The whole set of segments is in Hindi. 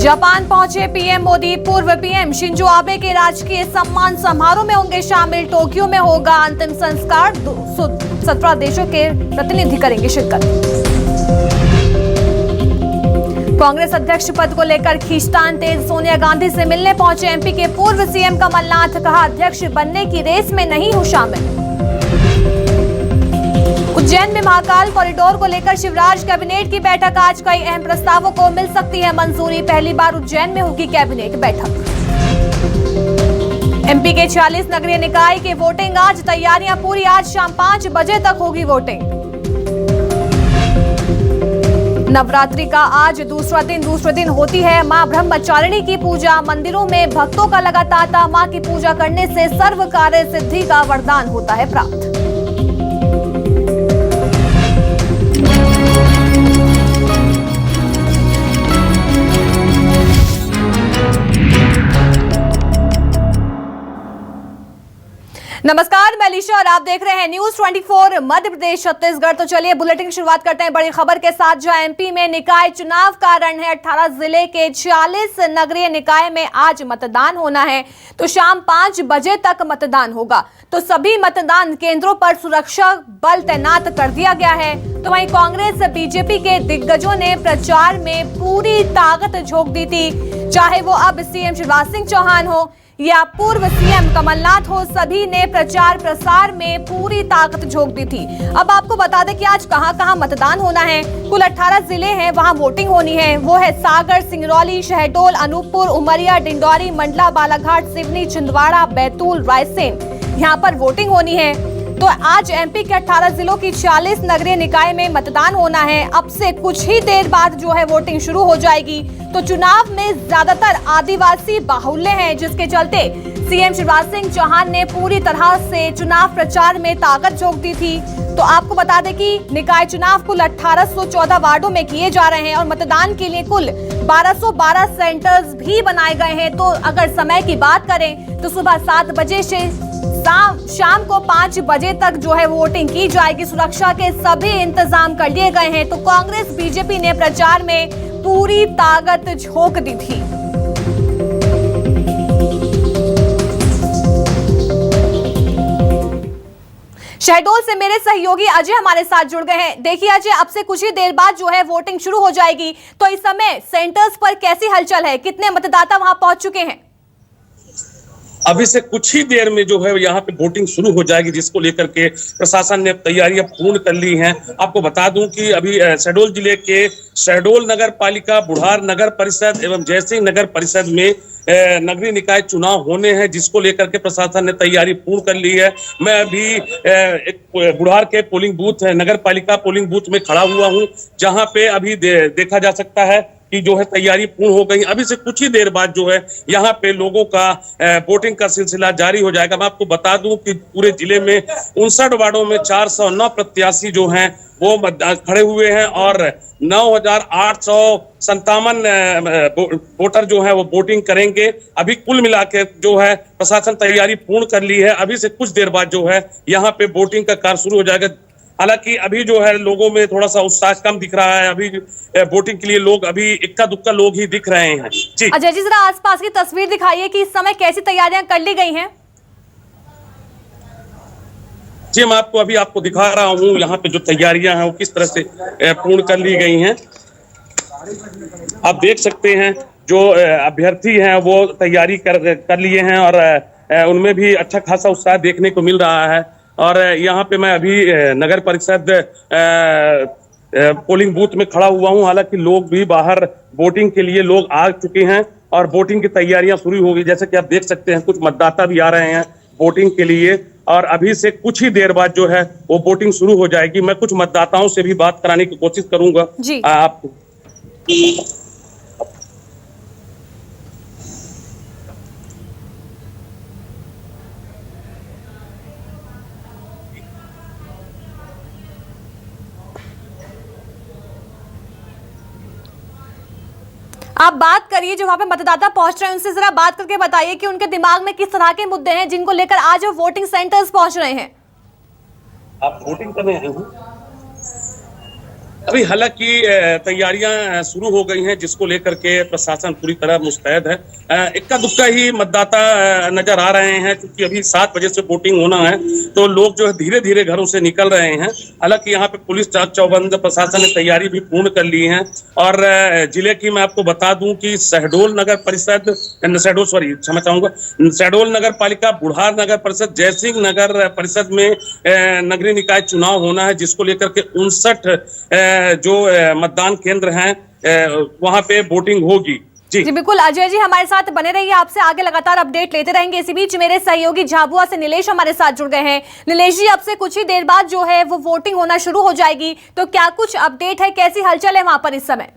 जापान पहुंचे पीएम मोदी। पूर्व पीएम शिंजो आबे के राजकीय सम्मान समारोह में होंगे शामिल। टोक्यो में होगा अंतिम संस्कार। 17 देशों के प्रतिनिधि करेंगे शिरकत। कांग्रेस अध्यक्ष पद को लेकर खींचतान तेज। सोनिया गांधी से मिलने पहुंचे एमपी के पूर्व सीएम कमलनाथ। कहा, अध्यक्ष बनने की रेस में नहीं हूं शामिल। उज्जैन में महाकाल कॉरिडोर को लेकर शिवराज कैबिनेट की बैठक। आज कई अहम प्रस्तावों को मिल सकती है मंजूरी। पहली बार उज्जैन में होगी कैबिनेट बैठक। एमपी के 46 नगरीय निकाय की वोटिंग आज। तैयारियां पूरी। आज शाम 5 बजे तक होगी वोटिंग। नवरात्रि का आज दूसरा दिन होती है मां ब्रह्मचारिणी की पूजा। मंदिरों में भक्तों का लगा तांता। मां की पूजा करने से सर्व कार्य सिद्धि का वरदान होता है प्राप्त। नमस्कार, मैं अलीशा और आप देख रहे हैं न्यूज 24 मध्य प्रदेश छत्तीसगढ़। तो चलिए बुलेटिन की शुरुआत करते हैं बड़ी खबर के साथ, जहां एमपी में निकाय चुनाव का रण है। 18 जिले के 46 नगरीय निकाय में आज मतदान होना है। तो शाम 5 बजे तक मतदान होगा। तो सभी मतदान केंद्रों पर सुरक्षा बल तैनात कर दिया गया है। तो वहीं कांग्रेस बीजेपी के दिग्गजों ने प्रचार में पूरी ताकत झोंक दी थी। चाहे वो अब सीएम शिवराज सिंह चौहान हो या पूर्व सीएम कमलनाथ हो, सभी ने प्रचार प्रसार में पूरी ताकत झोंक दी थी। अब आपको बता दें कि आज कहां-कहां मतदान होना है। कुल 18 जिले हैं, वहां वोटिंग होनी है। वो है सागर, सिंगरौली, शहडोल, अनूपपुर, उमरिया, डिंडौरी, मंडला, बालाघाट, सिवनी, छिंदवाड़ा, बैतूल, रायसेन। यहाँ पर वोटिंग होनी है। तो आज एमपी के 18 जिलों की 46 नगरीय निकाय में मतदान होना है। अब से कुछ ही देर बाद जो है वोटिंग शुरू हो जाएगी। तो चुनाव में ज्यादातर आदिवासी बाहुल्य हैं, जिसके चलते सीएम शिवराज सिंह चौहान ने पूरी तरह से चुनाव प्रचार में ताकत झोंक दी थी। तो आपको बता दें कि निकाय चुनाव कुल 1814 वार्डों में किए जा रहे हैं और मतदान के लिए कुल 1212 सेंटर्स भी बनाए गए हैं। तो अगर समय की बात करें तो सुबह 7 बजे से शाम को 5 बजे तक जो है वोटिंग की जाएगी। सुरक्षा के सभी इंतजाम कर लिए गए हैं। तो कांग्रेस बीजेपी ने प्रचार में पूरी ताकत झोंक दी थी। शहडोल से मेरे सहयोगी अजय हमारे साथ जुड़ गए हैं। देखिए अजय, अब से कुछ ही देर बाद जो है वोटिंग शुरू हो जाएगी। तो इस समय सेंटर्स पर कैसी हलचल है? कितने मतदाता वहां पहुंच चुके हैं? अभी से कुछ ही देर में जो है यहाँ पे वोटिंग शुरू हो जाएगी, जिसको लेकर के प्रशासन ने तैयारियां पूर्ण कर ली हैं। आपको बता दूं कि अभी शहडोल जिले के शहडोल नगर पालिका, बुढ़ार नगर परिषद एवं जयसिंह नगर परिषद में नगरीय निकाय चुनाव होने हैं, जिसको लेकर के प्रशासन ने तैयारी पूर्ण कर ली है। मैं अभी एक बुढ़ार के पोलिंग बूथ नगर पालिका पोलिंग बूथ में खड़ा हुआ हूँ, जहाँ पे अभी देखा जा सकता है कि जो है तैयारी पूर्ण हो गई। अभी से कुछ ही देर बाद जो है यहाँ पे लोगों का वोटिंग का सिलसिला जारी हो जाएगा। मैं आपको बता दूं कि पूरे जिले में 59 वार्डों में 409 प्रत्याशी जो हैं वो खड़े हुए हैं और 9857 वोटर जो है वो वोटिंग करेंगे। अभी कुल मिला के जो है प्रशासन तैयारी पूर्ण कर ली है। अभी से कुछ देर बाद जो है यहाँ पे वोटिंग का कार्य शुरू हो जाएगा। हालांकि अभी जो है लोगों में थोड़ा सा उत्साह कम दिख रहा है। अभी वोटिंग के लिए लोग अभी इक्का दुक्का लोग ही दिख रहे हैं। जी अजय जी, जरा आसपास की तस्वीर दिखाइए कि इस समय कैसी तैयारियां कर ली गई हैं। जी मैं आपको दिखा रहा हूँ यहाँ पे जो तैयारियां हैं वो किस तरह से पूर्ण कर ली गई हैं। आप देख सकते हैं जो अभ्यर्थी हैं वो तैयारी कर लिए हैं और उनमें भी अच्छा खासा उत्साह देखने को मिल रहा है। और यहाँ पे मैं अभी नगर परिषद पोलिंग बूथ में खड़ा हुआ हूँ। हालांकि लोग भी बाहर वोटिंग के लिए लोग आ चुके हैं और वोटिंग की तैयारियां शुरू हो गई। जैसे कि आप देख सकते हैं कुछ मतदाता भी आ रहे हैं वोटिंग के लिए और अभी से कुछ ही देर बाद जो है वो वोटिंग शुरू हो जाएगी। मैं कुछ मतदाताओं से भी बात कराने की कोशिश करूंगा आपको। आप बात करिए, जो वहां पे मतदाता पहुंच रहे हैं उनसे जरा बात करके बताइए कि उनके दिमाग में किस तरह के मुद्दे हैं जिनको लेकर आज वो वोटिंग सेंटर्स पहुंच रहे हैं। आप वोटिंग करने आए हैं? अभी हालांकि तैयारियां शुरू हो गई हैं, जिसको लेकर के प्रशासन पूरी तरह मुस्तैद है। इक्का दुक्का ही मतदाता नजर आ रहे हैं, क्योंकि अभी 7 बजे से वोटिंग होना है, तो लोग जो है धीरे धीरे घरों से निकल रहे हैं। हालांकि यहाँ पे पुलिस चाक चौबंद प्रशासन ने तैयारी भी पूर्ण कर ली है। और जिले की मैं आपको बता दूं कि शहडोल नगर परिषद, शहडोल सॉरी क्षमा चाहूंगा, शहडोल नगर पालिका, बुढ़ार नगर परिषद, जयसिंह नगर परिषद में नगरीय निकाय चुनाव होना है, जिसको लेकर के 59 जो मतदान केंद्र हैं वहां पे वोटिंग होगी। जी बिल्कुल अजय जी हमारे साथ बने रहिए, आपसे आगे लगातार अपडेट लेते रहेंगे। इसी बीच मेरे सहयोगी झाबुआ से नीलेश हमारे साथ जुड़ गए हैं। नीलेश जी, अब से कुछ ही देर बाद जो है वो वोटिंग होना शुरू हो जाएगी, तो क्या कुछ अपडेट है, कैसी हलचल है वहां पर इस समय?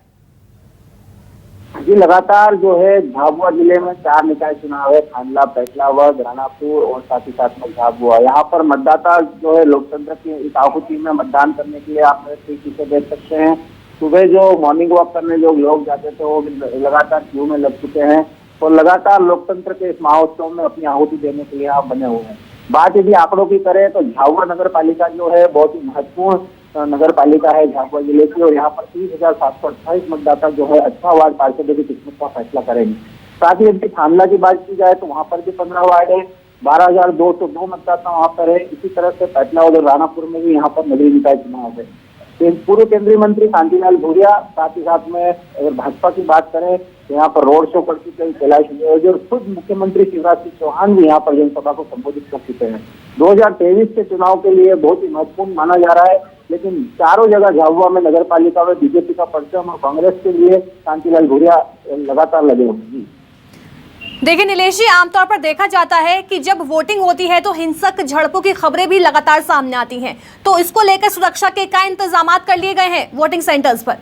जी, लगातार जो है झाबुआ जिले में 4 निकाय चुनाव है, खांडला, पैटलावद, रानापुर और साथ ही साथ में झाबुआ। यहाँ पर मतदाता जो है लोकतंत्र की इस आहुति में मतदान करने के लिए आप पीछे देख सकते हैं। सुबह जो मॉर्निंग वॉक करने जो लोग जाते थे वो लगातार क्यू में लग चुके हैं और लगातार लोकतंत्र के इस महोत्सव में अपनी आहुति देने के लिए आप बने हुए हैं। बात यदि आंकड़ों की करें तो झाबुआ नगर पालिका जो है बहुत ही महत्वपूर्ण नगर पालिका है झाबुआ जिले की, और यहाँ पर 30,728 मतदाता जो है अच्छा वार्ड पार्षद की किस्मत का फैसला करेंगे। साथ ही यदि खांडला की बात की जाए तो वहाँ पर भी 15 वार्ड है, 12,202 मतदाता वहाँ पर है। इसी तरह से पैटलावद और रानापुर में भी यहाँ पर नगरीय निकाय चुनाव है। पूर्व केंद्रीय मंत्री कांतिलाल भूरिया, साथ ही साथ में अगर भाजपा की बात करें तो यहाँ पर रोड शो कर चुके हैं कैलाश विजयवर्गीय, और खुद मुख्यमंत्री शिवराज सिंह चौहान भी यहाँ पर जनसभा को संबोधित कर चुके हैं। 2023 के चुनाव के लिए बहुत ही महत्वपूर्ण माना जा रहा है, लेकिन चारों जगह झाबुआ में नगर पालिका में बीजेपी का परचम और कांग्रेस के लिए कांतिलाल भूरिया लगातार लगे हुए हैं। देखिए नीलेश जी, आमतौर पर देखा जाता है कि जब वोटिंग होती है तो हिंसक झड़पों की खबरें भी लगातार सामने आती हैं, तो इसको लेकर सुरक्षा के क्या इंतजाम कर लिए गए हैं वोटिंग सेंटर्स पर?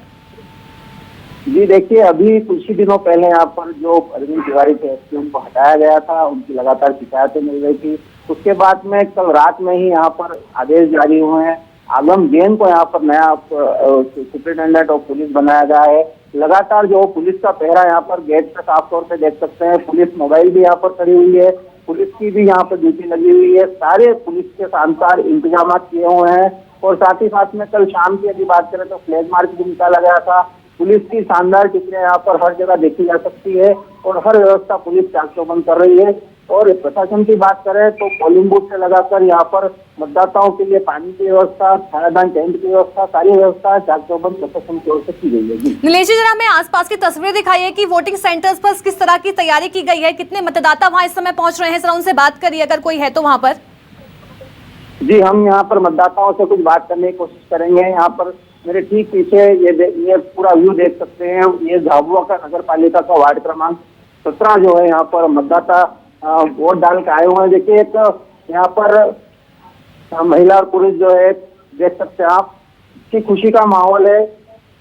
जी देखिए, अभी कुछ ही दिनों पहले यहाँ पर जो अरविंद तिवारी थे उनको हटाया गया था, उनकी लगातार शिकायतें मिल रही थी। उसके बाद में कल रात में ही यहाँ पर आदेश जारी हुए हैं। आगम जैन को यहाँ पर नया सुपरिटेंडेंट ऑफ पुलिस बनाया गया है। लगातार जो पुलिस का पहरा यहाँ पर गेट पे साफ तौर पे देख सकते हैं। पुलिस मोबाइल भी यहाँ पर खड़ी हुई है, पुलिस की भी यहाँ पर ड्यूटी लगी हुई है। सारे पुलिस के शानदार इंतजाम किए हुए हैं। और साथ ही साथ में कल शाम की यदि बात करें तो फ्लैग मार्च भी निकाला गया था। पुलिस की शानदार टिकटें यहाँ पर हर जगह देखी जा सकती है और हर व्यवस्था पुलिस चाक चौबंद कर रही है। और प्रशासन की बात करें तो पोलिंग बूथ से लगाकर यहाँ पर मतदाताओं के लिए पानी की व्यवस्था, छायादान टेंट की व्यवस्था, सारी व्यवस्था चाक चौबंद प्रशासन की ओर से की गई है। नीलेश जी, जरा हमें आसपास की तस्वीर दिखाइए कि वोटिंग सेंटर्स पर किस तरह की तैयारी की गई है, कितने मतदाता वहां इस समय पहुंच रहे हैं, जरा उनसे बात करिए अगर कोई है तो वहां पर। जी, हम यहाँ पर मतदाताओं से कुछ बात करने की कोशिश करेंगे। यहाँ पर मेरे ठीक पीछे ये पूरा व्यू देख सकते हैं। ये झाबुआ का नगर पालिका का वार्ड क्रमांक 17 जो है, यहाँ पर मतदाता वोट डाल के आए हुए हैं। देखिए, एक यहाँ पर महिला और पुरुष जो है देख सकते हैं आप, की खुशी का माहौल है।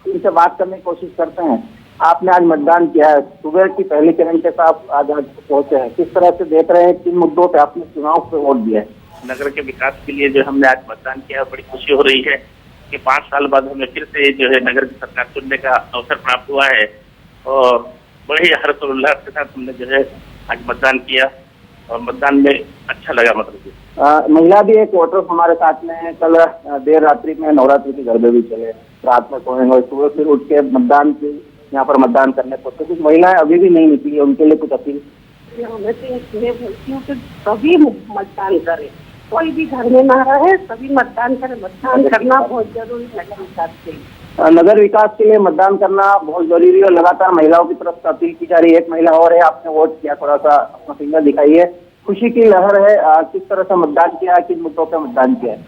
इनसे बात करने की कोशिश करते हैं। आपने आज मतदान किया है, सुबह की पहली किरण के साथ आज पहुंचे हैं, किस तरह से देख रहे हैं, किन मुद्दों पे आपने चुनाव पे वोट दिया है? नगर के विकास के लिए जो हमने आज मतदान किया, बड़ी खुशी हो रही है कि 5 साल बाद हमें फिर से जो है नगर की सरकार चुनने का अवसर प्राप्त हुआ है और बड़े ही हर्षोल्लास के साथ हमने जो है आज मतदान किया और मतदान में अच्छा लगा। मतलब महिला भी एक वोटर हमारे साथ में है। कल देर रात्रि में नवरात्रि के गरबे भी चले, रात में सोएंगे और सुबह फिर उठ के मतदान की यहाँ पर मतदान करने को। तो कुछ महिलाएं अभी भी नहीं निकली है, उनके लिए कुछ अपील? मैं बोलती हूँ कि सभी मतदान करें, कोई भी घर में ना रहे, सभी मतदान करें। मतदान करना बहुत जरूरी है नगर विकास के लिए। नगर विकास के लिए मतदान करना बहुत जरूरी है और लगातार महिलाओं की तरफ से अपील की जा रही है। एक महिला और है, आपने वोट किया, थोड़ा सा अपना फिंगर दिखाइए। खुशी की लहर है, किस तरह से मतदान किया, किन मुद्दों पर मतदान किया है?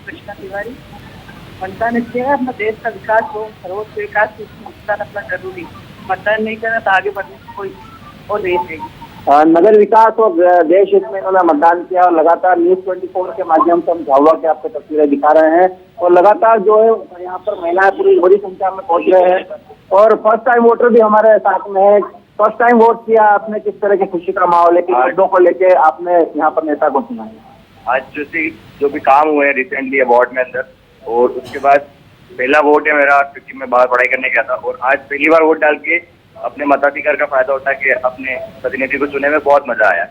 कृष्णा तिवारी, मतदान किया है। अपना देश का विकास हो, सर्वोच्च विकास, मतदान अपना जरूरी। मतदान नहीं करना तो आगे बढ़ने की कोई और रेस है। नगर विकास और देश हित में इन्होंने मतदान किया और लगातार न्यूज़ 24 के माध्यम से हम झाबुआ के आपको तस्वीरें दिखा रहे हैं। और लगातार जो है यहाँ पर महिलाएं पूरी बड़ी संख्या में पहुंच रहे हैं और फर्स्ट टाइम वोटर भी हमारे साथ में है। फर्स्ट टाइम वोट किया आपने, किस तरह की खुशी का माहौल है, किन मुद्दों को लेके आपने यहाँ पर नेता को चुना है? आज जो भी काम हुए हैं रिसेंटली वार्ड में अंदर, और उसके बाद पहला वोट है मेरा, क्योंकि मैं बाहर पढ़ाई करने गया था और आज पहली बार वोट डाल के अपने मताधिकार का फायदा उठा के अपने प्रतिनिधि को चुने में बहुत मजा आया।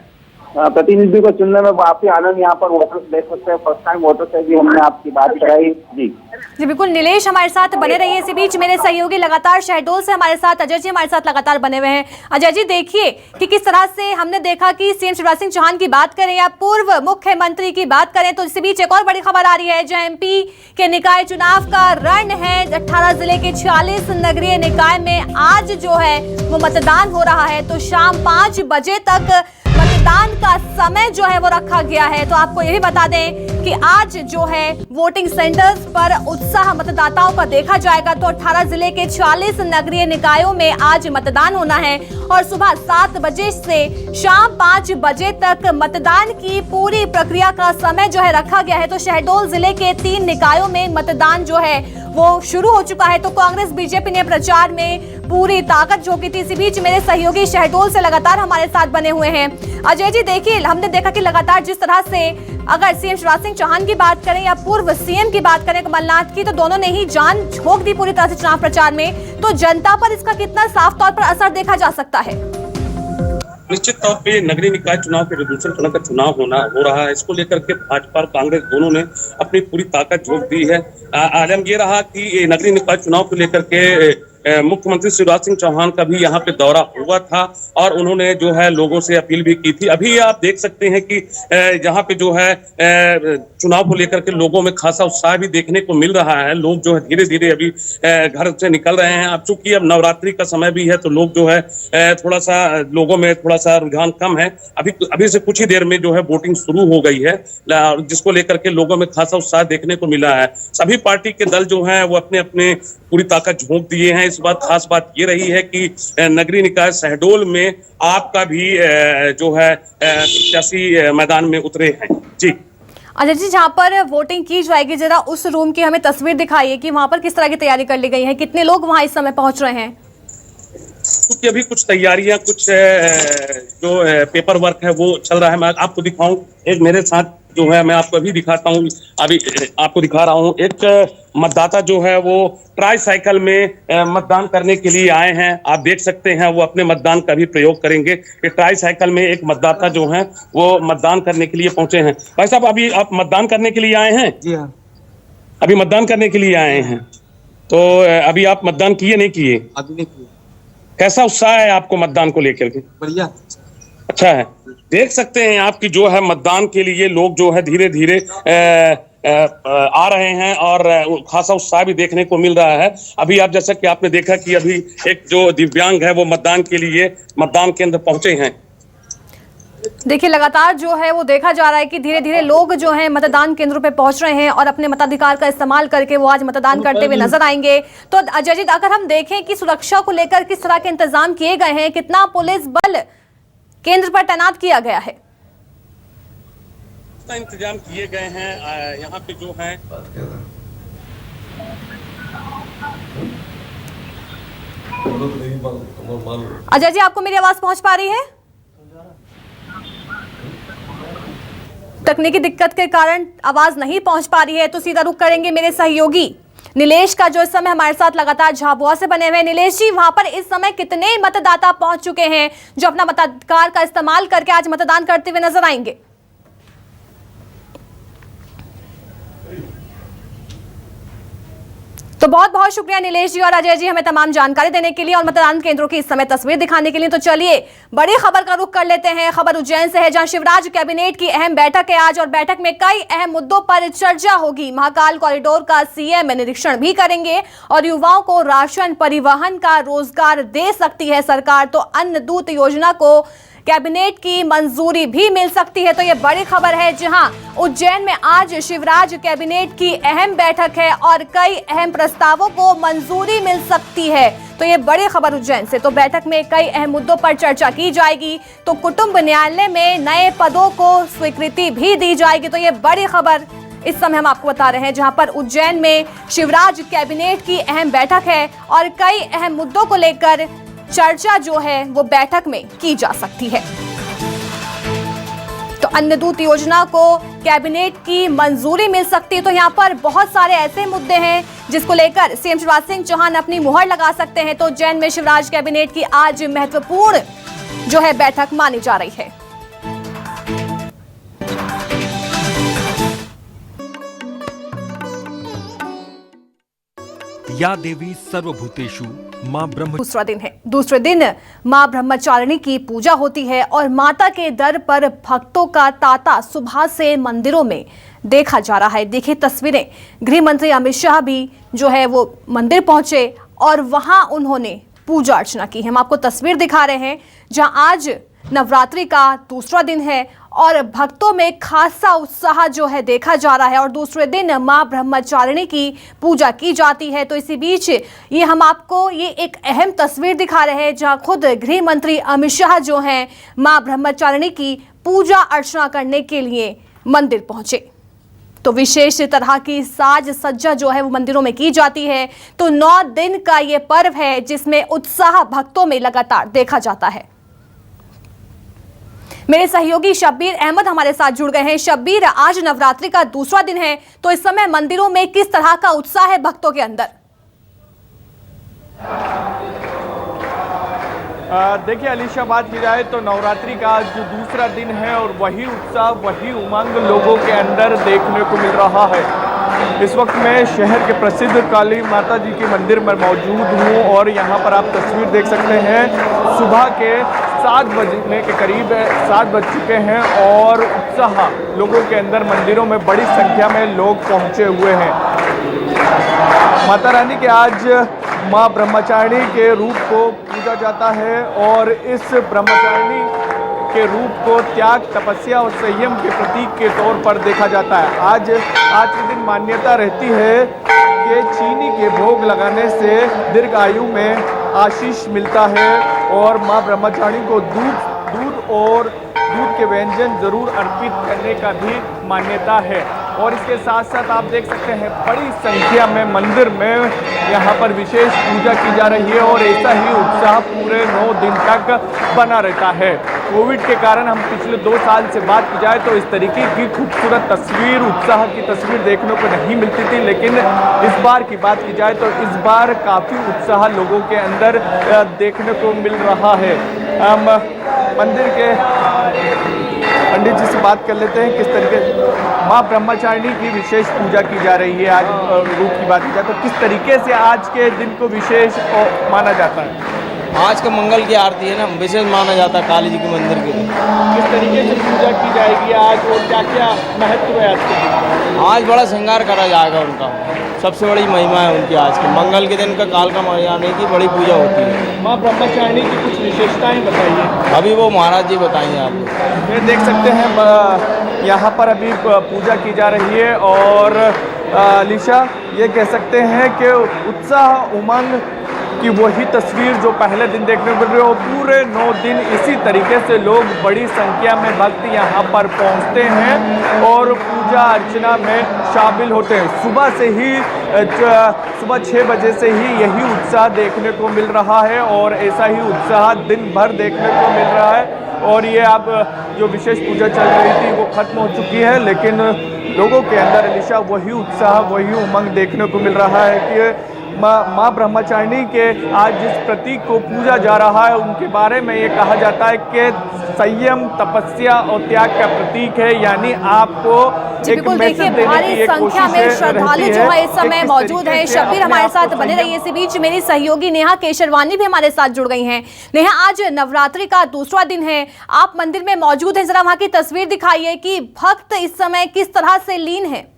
प्रतिनिधि को चुनने में काफी आनंद यहाँ पर वोटर्स देख सकते हैं। फर्स्ट टाइम वोटर से भी हमने आपकी बात कराई। जी बिल्कुल नीलेश हमारे साथ बने रहिए। इसी बीच मेरे सहयोगी लगातार शहडोल से हमारे साथ अजय जी हमारे साथ लगातार बने हुए हैं। अजय जी देखिए कि किस तरह से हमने देखा कि सीएम शिवराज सिंह चौहान की बात करें या पूर्व मुख्यमंत्री की बात करें तो इसी बीच एक और बड़ी खबर आ रही है, जो एमपी के निकाय चुनाव का रण है। 18 जिले के 46 नगरीय निकाय में आज जो है वो मतदान हो रहा है। तो शाम 5 बजे तक मतदान का समय जो है वो रखा गया है। तो आपको ये भी बता दें कि आज जो है वोटिंग सेंटर्स पर उत्साह मतदाताओं का देखा जाएगा। तो 18 जिले के 46 नगरीय निकायों में आज मतदान होना है और सुबह 7 बजे से शाम 5 बजे तक मतदान की पूरी प्रक्रिया का समय जो है रखा गया है। तो शहडोल जिले के 3 निकायों में मतदान जो है वो शुरू हो चुका है। तो कांग्रेस बीजेपी ने प्रचार में पूरी ताकत झोंकी थी। इसी बीच मेरे सहयोगी शहडोल से लगातार हमारे साथ बने हुए हैं। अजय जी देखिए हमने देखा कि लगातार जिस तरह से अगर सीएम शिवराज सिंह चौहान की बात करें या पूर्व सीएम की बात करें कमलनाथ की, तो दोनों ने ही जान झोंक दी पूरी तरह से चुनाव प्रचार में। तो जनता पर इसका कितना साफ तौर पर असर देखा जा सकता है? निश्चित तौर पे नगरीय निकाय चुनाव के जो दूसरे चरण का चुनाव हो रहा है, इसको लेकर के भाजपा और कांग्रेस दोनों ने अपनी पूरी ताकत झोंक दी है। आलम ये रहा कि नगरीय निकाय चुनाव को लेकर के मुख्यमंत्री शिवराज सिंह चौहान का भी यहाँ पे दौरा हुआ था और उन्होंने जो है लोगों से अपील भी की थी। अभी आप देख सकते हैं कि यहाँ पे जो है चुनाव को लेकर के लोगों में खासा उत्साह भी देखने को मिल रहा है। लोग जो है धीरे धीरे अभी घर से निकल रहे हैं। अब चूंकि अब नवरात्रि का समय भी है तो लोग जो है थोड़ा सा लोगों में थोड़ा सा रुझान कम है। अभी से कुछ ही देर में जो है वोटिंग शुरू हो गई है, जिसको लेकर के लोगों में खासा उत्साह देखने को मिला है। सभी पार्टी के दल जो है वो अपने अपने पूरी ताकत झोंक दिए हैं। इस बात खास बात ये रही है कि नगरीय निकाय शहडोल में आपका भी जो है प्रत्याशी मैदान में उतरे हैं। जी अजय जी जहाँ पर वोटिंग की जाएगी जरा उस रूम की हमें तस्वीर दिखाइए कि वहां पर किस तरह की तैयारी कर ली गई है, कितने लोग वहां इस समय पहुंच रहे हैं? क्योंकि अभी कुछ तैयारियां कुछ जो पेपर वर्क है वो चल रहा है। मैं आपको दिखाऊं, एक मेरे साथ जो है मैं आपको अभी दिखाता हूं, अभी आपको दिखा रहा हूं। एक मतदाता जो है वो ट्राई साइकिल में मतदान करने के लिए आए हैं। आप देख सकते हैं वो अपने मतदान का भी प्रयोग करेंगे। ये ट्राई साइकिल में एक मतदाता जो है वो मतदान करने के लिए पहुंचे हैं। भाई साहब अभी आप मतदान करने के लिए आए हैं? जी हाँ, अभी मतदान करने के लिए आए हैं। तो अभी आप मतदान किए नहीं किए? अभी नहीं किया। कैसा उत्साह है आपको मतदान को लेकर के? बढ़िया, अच्छा है। देख सकते हैं आपकी जो है मतदान के लिए लोग जो है धीरे धीरे आ रहे हैं और खासा उत्साह भी देखने को मिल रहा है। अभी आप जैसा कि आपने देखा कि अभी एक जो दिव्यांग है वो मतदान के लिए मतदान केंद्र पहुंचे हैं। देखिए लगातार जो है वो देखा जा रहा है कि धीरे धीरे लोग जो हैं मतदान केंद्रों पे पहुंच रहे हैं और अपने मताधिकार का इस्तेमाल करके वो आज मतदान करते हुए नजर आएंगे। तो अजय जी अगर हम देखें कि सुरक्षा को लेकर किस तरह के इंतजाम किए गए हैं, कितना पुलिस बल केंद्र पर तैनात किया गया है? इंतजाम किए गए हैं यहाँ पे जो है अजय जी आपको मेरी आवाज पहुंच पा रही है? तकनीकी दिक्कत के कारण आवाज नहीं पहुंच पा रही है तो सीधा रुख करेंगे मेरे सहयोगी नीलेश का, जो इस समय हमारे साथ लगातार झाबुआ से बने हुए हैं। नीलेश जी वहां पर इस समय कितने मतदाता पहुंच चुके हैं जो अपना मताधिकार का इस्तेमाल करके आज मतदान करते हुए नजर आएंगे? तो बहुत बहुत शुक्रिया नीलेश जी और अजय जी हमें तमाम जानकारी देने के लिए और मतदान केंद्रों की इस समय तस्वीर दिखाने के लिए। तो चलिए बड़ी खबर का रुख कर लेते हैं। खबर उज्जैन से है जहां शिवराज कैबिनेट की अहम बैठक है आज और बैठक में कई अहम मुद्दों पर चर्चा होगी। महाकाल कॉरिडोर का सीएम निरीक्षण भी करेंगे और युवाओं को राशन परिवहन का रोजगार दे सकती है सरकार। तो अन्न दूत योजना को कैबिनेट की मंजूरी भी मिल सकती है। तो ये बड़ी खबर है जहां उज्जैन में आज शिवराज कैबिनेट की अहम बैठक है और कई अहम प्रस्तावों को मंजूरी मिल सकती है। तो ये बड़ी खबर उज्जैन से। तो बैठक में कई अहम मुद्दों पर चर्चा की जाएगी। तो कुटुंब न्यायालय में नए पदों को स्वीकृति भी दी जाएगी। तो ये बड़ी खबर इस समय हम आपको बता रहे हैं जहां पर उज्जैन में शिवराज कैबिनेट की अहम बैठक है और कई अहम मुद्दों को लेकर चर्चा जो है वो बैठक में की जा सकती है। तो अन्नदूत योजना को कैबिनेट की मंजूरी मिल सकती है। तो यहाँ पर बहुत सारे ऐसे मुद्दे हैं जिसको लेकर सीएम शिवराज सिंह चौहान अपनी मुहर लगा सकते हैं। तो उज्जैन में शिवराज कैबिनेट की आज महत्वपूर्ण जो है बैठक मानी जा रही है। या देवी सर्वभूतेषु मां ब्रह्म। दूसरा दिन है। दूसरे दिन मां ब्रह्मचारिणी की पूजा होती है और माता के दर पर भक्तों का तांता सुबह से मंदिरों में देखा जा रहा है। देखिए तस्वीरें, गृह मंत्री अमित शाह भी जो है वो मंदिर पहुंचे और वहां उन्होंने पूजा अर्चना की है। हम आपको तस्वीर दिखा रहे हैं जहां आज नवरात्रि का दूसरा दिन है और भक्तों में खासा उत्साह जो है देखा जा रहा है और दूसरे दिन मां ब्रह्मचारिणी की पूजा की जाती है। तो इसी बीच ये हम आपको ये एक अहम तस्वीर दिखा रहे हैं जहां खुद गृह मंत्री अमित शाह जो हैं मां ब्रह्मचारिणी की पूजा अर्चना करने के लिए मंदिर पहुंचे। तो विशेष तरह की साज सज्जा जो है वो मंदिरों में की जाती है। तो 9 दिन का ये पर्व है जिसमें उत्साह भक्तों में लगातार देखा जाता है। मेरे सहयोगी शब्बीर अहमद हमारे साथ जुड़ गए हैं। शब्बीर, आज नवरात्रि का दूसरा दिन है तो इस समय मंदिरों में किस तरह का उत्साह है भक्तों के अंदर? देखिए अलीशा, बात की जाए तो नवरात्रि का आज जो दूसरा दिन है और वही उत्साह वही उमंग लोगों के अंदर देखने को मिल रहा है। इस वक्त मैं शहर के प्रसिद्ध काली माता जी के मंदिर में मौजूद हूँ और यहाँ पर आप तस्वीर देख सकते हैं। सुबह के 7 बजने के करीब 7 बज चुके हैं और उत्साह लोगों के अंदर मंदिरों में बड़ी संख्या में लोग पहुँचे हुए हैं। माता रानी के आज माँ ब्रह्मचारिणी के रूप को पूजा जाता है और इस ब्रह्मचारिणी के रूप को त्याग, तपस्या और संयम के प्रतीक के तौर पर देखा जाता है। आज के दिन मान्यता रहती है कि चीनी के भोग लगाने से दीर्घ आयु में आशीष मिलता है और माँ ब्रह्मचारिणी को दूध के व्यंजन जरूर अर्पित करने का भी मान्यता है। और इसके साथ साथ आप देख सकते हैं बड़ी संख्या में मंदिर में यहाँ पर विशेष पूजा की जा रही है और ऐसा ही उत्साह पूरे 9 दिन तक बना रहता है। कोविड के कारण हम पिछले 2 साल से बात की जाए तो इस तरीके की खूबसूरत तस्वीर, उत्साह की तस्वीर देखने को नहीं मिलती थी, लेकिन इस बार की बात की जाए तो इस बार काफ़ी उत्साह लोगों के अंदर देखने को मिल रहा है। मंदिर के पंडित जी से बात कर लेते हैं किस तरीके माँ ब्रह्मचारिणी की विशेष पूजा की जा रही है। आज रूप की बात की जाए तो किस तरीके से आज के दिन को विशेष माना जाता है? आज का मंगल की आरती है ना, विशेष माना जाता है काली जी के मंदिर के दिन। किस तरीके से पूजा की जाएगी आज और क्या क्या महत्व है आज के दिन? आज बड़ा श्रृंगार करा जाएगा उनका, सबसे बड़ी महिमा है उनकी। आज के मंगल के दिन का काल का मरियाने की बड़ी पूजा होती है। माँ ब्रह्मचारिणी की कुछ विशेषताएं बताइए। अभी वो महाराज जी बताएंगे आपको। ये देख सकते हैं यहाँ पर अभी पूजा की जा रही है और अलीशा, ये कह सकते हैं कि उत्साह उमंग कि वही तस्वीर जो पहले दिन देखने को मिल रही है, पूरे 9 दिन इसी तरीके से लोग बड़ी संख्या में भक्त यहाँ पर पहुँचते हैं और पूजा अर्चना में शामिल होते हैं। सुबह से ही सुबह 6 बजे से ही यही उत्साह देखने को मिल रहा है और ऐसा ही उत्साह दिन भर देखने को मिल रहा है। और ये अब जो विशेष पूजा चल रही थी वो खत्म हो चुकी है, लेकिन लोगों के अंदर अलीशा वही उत्साह वही उमंग देखने को मिल रहा है कि माँ ब्रह्मचारिणी के आज जिस प्रतीक को पूजा जा रहा है उनके बारे में ये कहा जाता है कि संयम, तपस्या और त्याग का प्रतीक है। यानी आपको एक मैसेज देने की एक संख्या में श्रद्धालु जो है इस समय मौजूद हैं। शब्बीर हमारे साथ बने रहिए। इसी बीच मेरी सहयोगी नेहा केशरवानी भी हमारे साथ जुड़ गई हैं। नेहा, आज नवरात्रि का दूसरा दिन है, आप मंदिर में मौजूद हैं, जरा वहां की तस्वीर दिखाइए कि भक्त इस समय किस तरह से लीन है।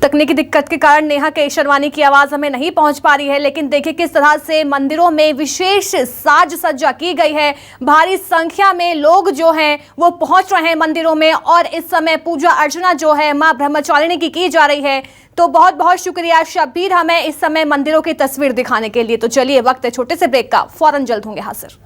तकनीकी दिक्कत के कारण नेहा केशरवानी की आवाज हमें नहीं पहुंच पा रही है, लेकिन देखिए किस तरह से मंदिरों में विशेष साज सज्जा की गई है। भारी संख्या में लोग जो हैं वो पहुंच रहे हैं मंदिरों में और इस समय पूजा अर्चना जो है मां ब्रह्मचारिणी की जा रही है। तो बहुत बहुत शुक्रिया शब्बीर हमें इस समय मंदिरों की तस्वीर दिखाने के लिए। तो चलिए, वक्त है छोटे से ब्रेक का, फौरन जल्द होंगे हाजिर।